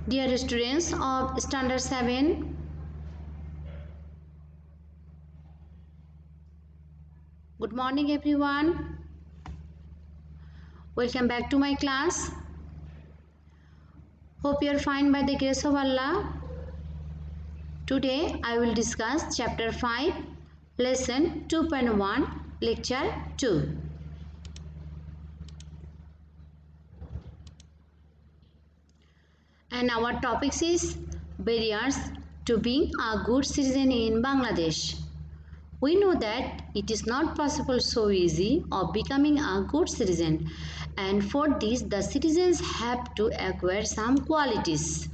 Dear students of Standard 7, good morning everyone. Welcome back to my class. Hope you are fine by the grace of Allah. Today I will discuss chapter 5, lesson 2.1, lecture 2. And our topic is barriers to being a good citizen in Bangladesh. We know that it is not possible so easy of becoming a good citizen, and for this the citizens have to acquire some qualities.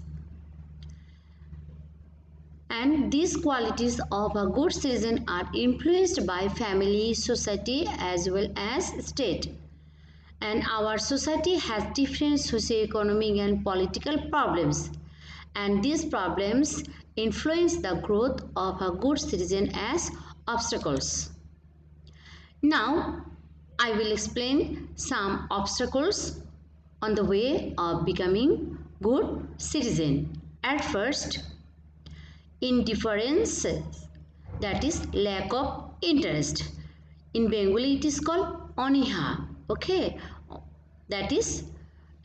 And these qualities of a good citizen are influenced by family, society as well as state. And our society has different socio-economic and political problems, and these problems influence the growth of a good citizen as obstacles. Now I will explain some obstacles on the way of becoming good citizen. At first, indifference, that is lack of interest. In Bengali it is called oniha. Okay, that is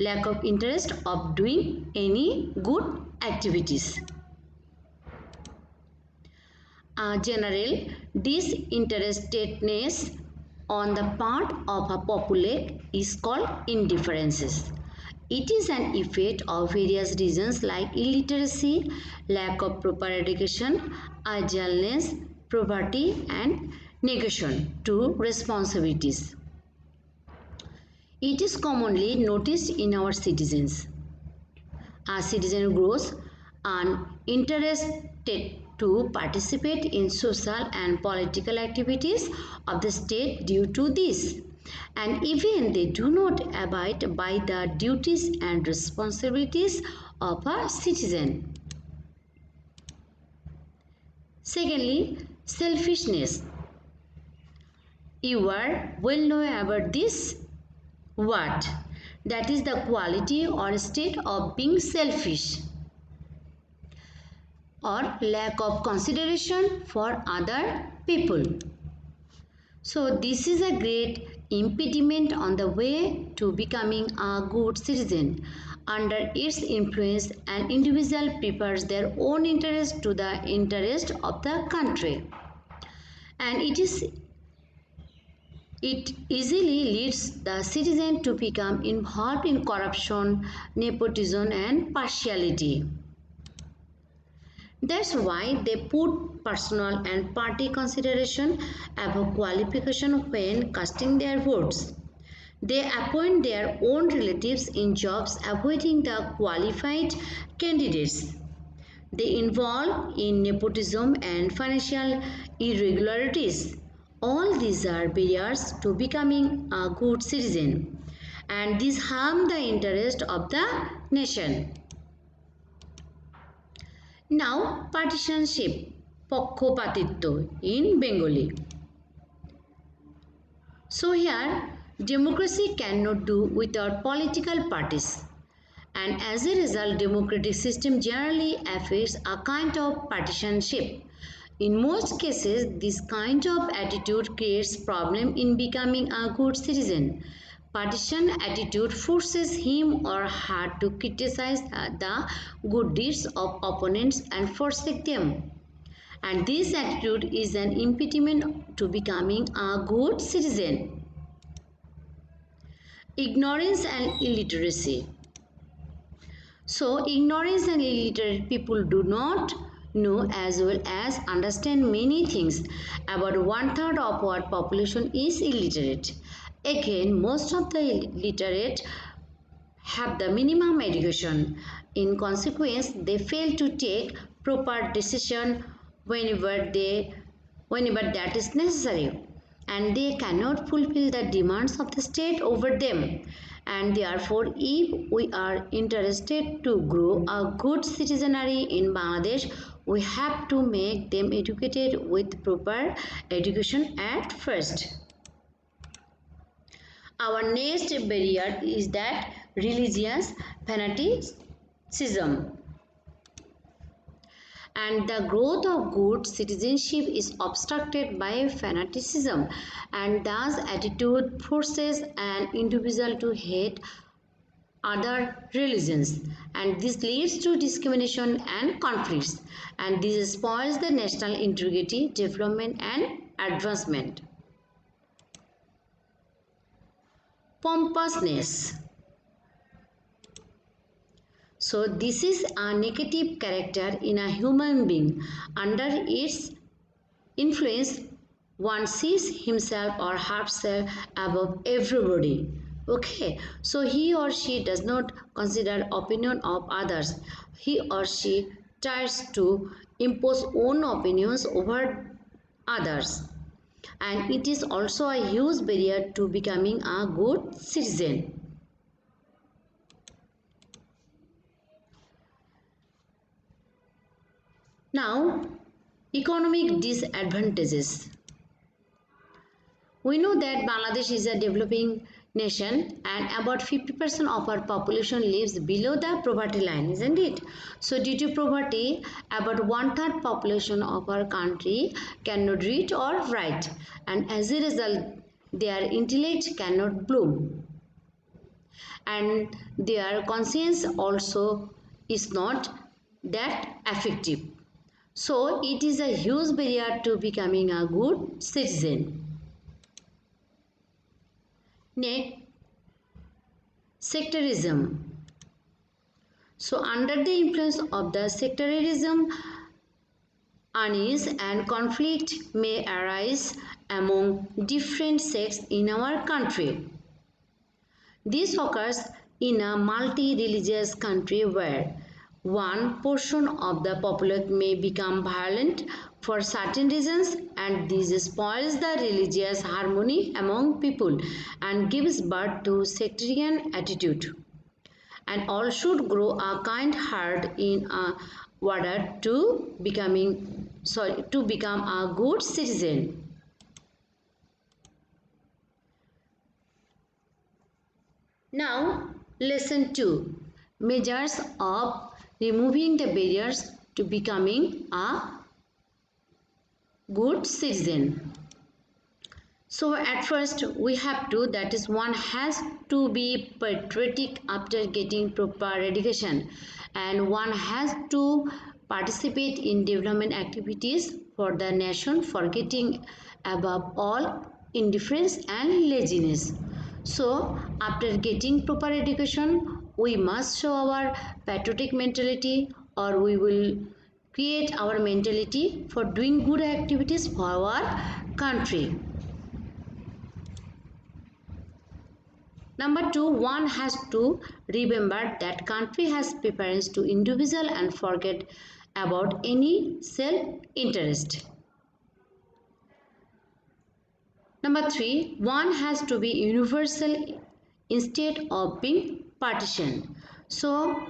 lack of interest of doing any good activities. General disinterestedness on the part of a populate is called indifferences. It is an effect of various reasons like illiteracy, lack of proper education, idleness, poverty and negation to responsibilities. It is commonly noticed in our citizens. A citizen grows uninterested to participate in social and political activities of the state due to this, and even they do not abide by the duties and responsibilities of a citizen. Secondly, selfishness. You are well known about this word, that is the quality or state of being selfish or lack of consideration for other people. So this is a great impediment on the way to becoming a good citizen. Under its influence, an individual prefers their own interest to the interest of the country, and it easily leads the citizen to become involved in corruption, nepotism and partiality. That's why they put personal and party consideration above qualification when casting their votes. They appoint their own relatives in jobs avoiding the qualified candidates. They involve in nepotism and financial irregularities. All these are barriers to becoming a good citizen, and these harm the interest of the nation. Now, partisanship, Pokkhopatitto in Bengali. So here, democracy cannot do without political parties, and as a result, democratic system generally affects a kind of partisanship. In most cases, this kind of attitude creates problem in becoming a good citizen. Partisan attitude forces him or her to criticize the good deeds of opponents and forsake them. And this attitude is an impediment to becoming a good citizen. Ignorance and illiteracy. So, ignorance and illiterate people do not know as well as understand many things. About one-third of our population is illiterate. Again, most of the illiterate have the minimum education. In consequence, they fail to take proper decision whenever that is necessary, and they cannot fulfill the demands of the state over them. And therefore, if we are interested to grow a good citizenry in Bangladesh, we have to make them educated with proper education at first. Our next barrier is that religious fanatics fanaticism. And the growth of good citizenship is obstructed by fanaticism, and thus attitude forces an individual to hate other religions, and this leads to discrimination and conflicts, and this spoils the national integrity, development and advancement. Pompousness. So this is a negative character in a human being. Under its influence, one sees himself or herself above everybody. Okay, so he or she does not consider opinion of others. He or she tries to impose own opinions over others, and it is also a huge barrier to becoming a good citizen. Now, economic disadvantages. We know that Bangladesh is a developing nation and about 50% of our population lives below the poverty line, isn't it? So due to poverty, about one-third population of our country cannot read or write, and as a result, their intellect cannot bloom, and their conscience also is not that effective. So it is a huge barrier to becoming a good citizen. Next, sectarism. So under the influence of the sectarianism, unease and conflict may arise among different sects in our country. This occurs in a multi-religious country where one portion of the population may become violent for certain reasons, and this spoils the religious harmony among people and gives birth to sectarian attitude. And all should grow a kind heart in order to become a good citizen. Now, lesson 2, measures of removing the barriers to becoming a good citizen. So at first we have to, that is, one has to be patriotic after getting proper education, and one has to participate in development activities for the nation, forgetting above all indifference and laziness. So after getting proper education, we must show our patriotic mentality, or we will create our mentality for doing good activities for our country. Number 2, one has to remember that country has preference to individual and forget about any self-interest. Number 3, one has to be universal instead of being partition. So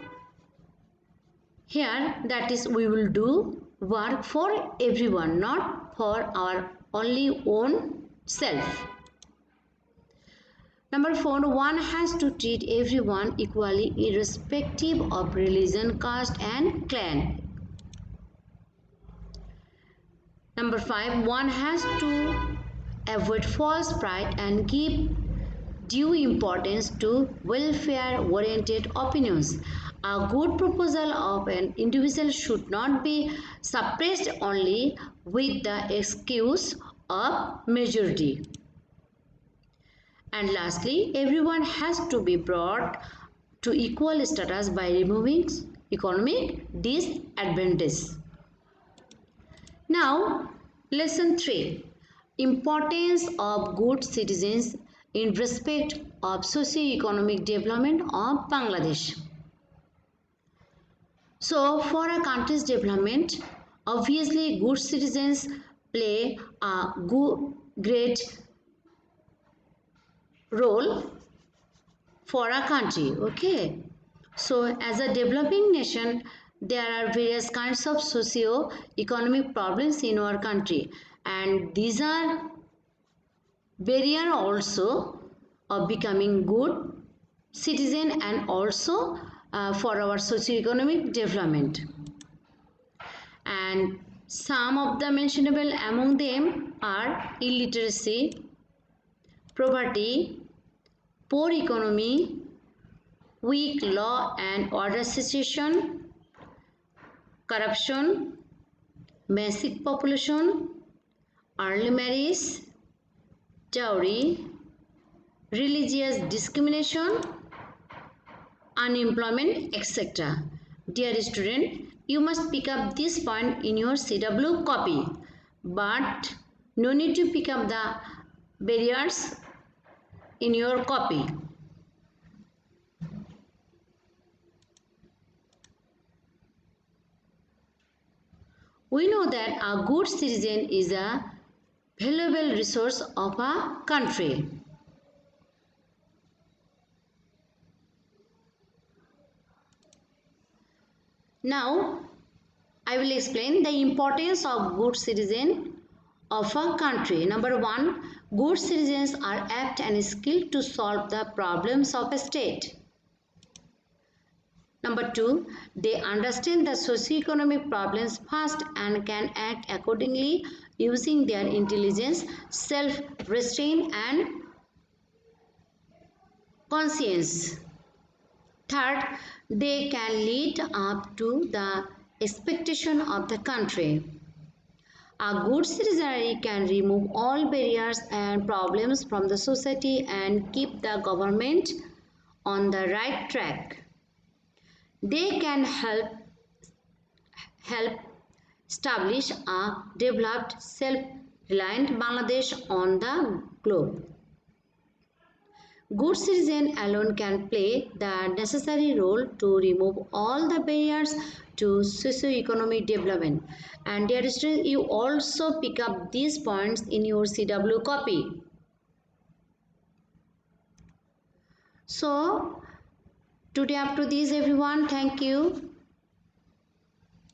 here, that is, we will do work for everyone, not for our only own self. Number 4, one has to treat everyone equally irrespective of religion, caste and clan. Number 5, one has to avoid false pride and give due importance to welfare-oriented opinions. A good proposal of an individual should not be suppressed only with the excuse of majority. And lastly, everyone has to be brought to equal status by removing economic disadvantages. Now, lesson 3, importance of good citizens in respect of socio-economic development of Bangladesh. So, for a country's development, obviously good citizens play a great role for a country. Okay, so as a developing nation, there are various kinds of socio-economic problems in our country, and these are barrier also of becoming good citizen and also for our socio-economic development. And some of the mentionable among them are illiteracy, poverty, poor economy, weak law and order situation, corruption, massive population, early marriage, dowry, religious discrimination, unemployment, etc. Dear student, you must pick up this point in your CW copy, but no need to pick up the barriers in your copy. We know that a good citizen is a valuable resource of a country. Now, I will explain the importance of good citizen of a country. Number one, good citizens are apt and skilled to solve the problems of a state. Number two, they understand the socio-economic problems fast and can act accordingly using their intelligence, self-restraint and conscience. Third, they can lead up to the expectation of the country. A good citizenry can remove all barriers and problems from the society and keep the government on the right track. They can help establish a developed, self-reliant Bangladesh on the globe. Good citizen alone can play the necessary role to remove all the barriers to socio-economic development. And dear students, you also pick up these points in your CW copy. So, today up to this everyone. Thank you.